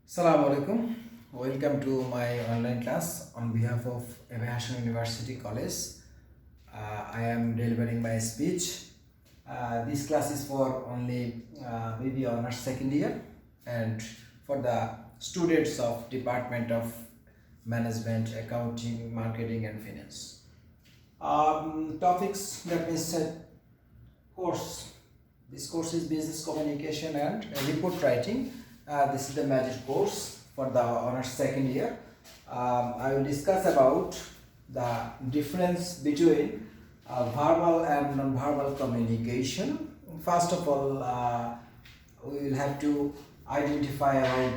Assalamu alaikum. Welcome to my online class on behalf of Aviation University College. I am delivering my speech. This class is for only BBA honors second year and for the students of Department of Management, Accounting, Marketing and Finance. Topics that means course. This course is Business Communication and Report Writing. This is the major course for the honors second year. I will discuss about the difference between verbal and non-verbal communication. First of all, we will have to identify about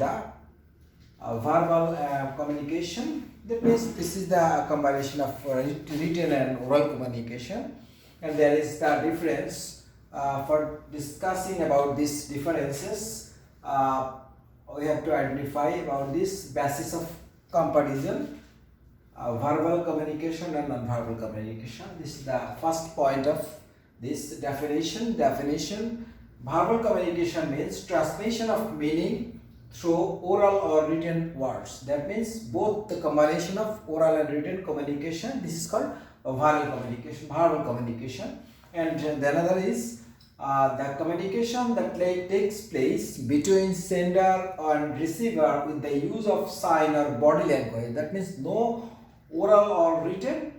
the verbal communication. That means this is the combination of written and oral communication, and there is the difference. For discussing about these differences, we have to identify about this basis of comparison, verbal communication and non-verbal communication. This is the first point of this definition. Verbal communication means transmission of meaning through oral or written words. That means both the combination of oral and written communication. This is called verbal communication. And the another is the communication that takes place between sender and receiver with the use of sign or body language. That means no oral or written.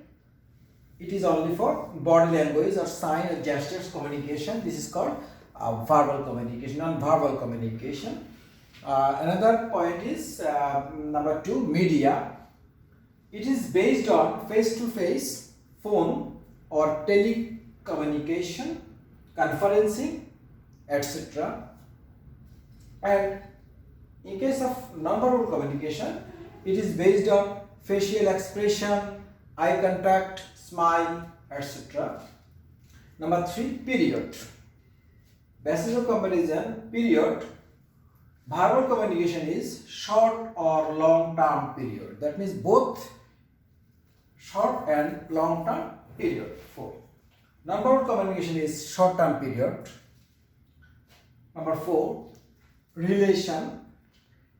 It is only for body language or sign or gestures communication. This is called verbal communication, non-verbal communication. Another point is number 2, media. It is based on face-to-face, phone or telecommunication, conferencing, etc. And in case of non-verbal communication, it is based on facial expression, eye contact, smile, etc. Number 3, period. Basis of comparison, period. Verbal communication is short or long term period. That means both short and long term period. 4. Non-verbal communication is short term period. Number 4, relation.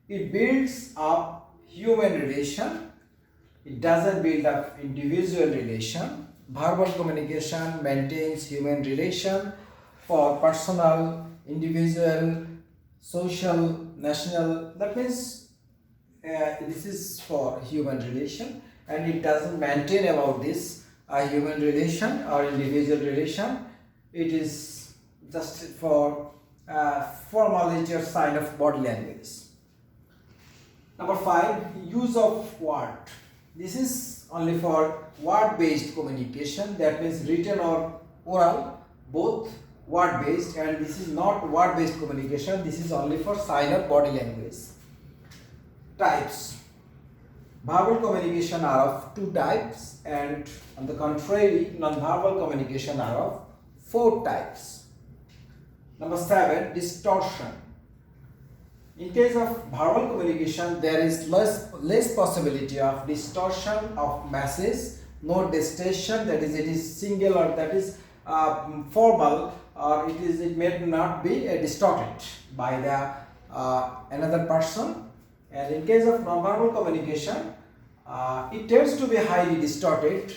It builds up human relation. It doesn't build up individual relation. Verbal communication maintains human relation for personal, individual, social, national. That means this is for human relation, and it doesn't maintain about this human relation or individual relation. It is just for formality or sign of body language. Number 5, use of word. This is only for word-based communication. That means written or oral, both word-based, and this is not word-based communication. This is only for sign or body language. Types. Verbal communication are of 2 types, and on the contrary, non-verbal communication are of 4 types. Number 7, distortion. In case of verbal communication, there is less possibility of distortion of message, no distortion, that is, it is single or that is formal, or it may not be distorted by the another person. And in case of non-verbal communication, it tends to be highly distorted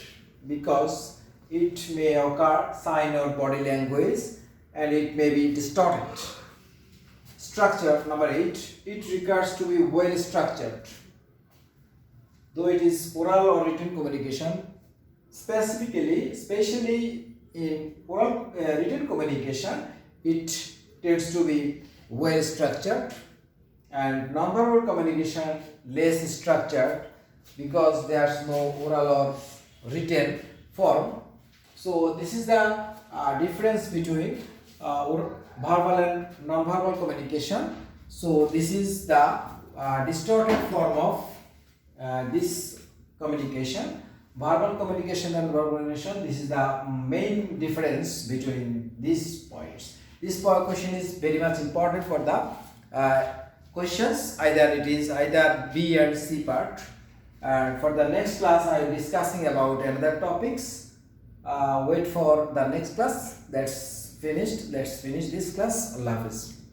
because it may occur sign or body language, and it may be distorted. Structure. Number 8, it requires to be well structured. Though it is oral or written communication, especially in oral written communication, it tends to be well structured, and non-verbal communication less structured because there is no oral or written form. So this is the difference between verbal and non-verbal communication. So this is the distorted form of this communication. Verbal communication and verbal communication, this is the main difference between these points. This question is very much important for the questions, either B and C part. And for the next class, I will be discussing about another topics. Wait for the next class. Let's finish this class. Allah Hafiz.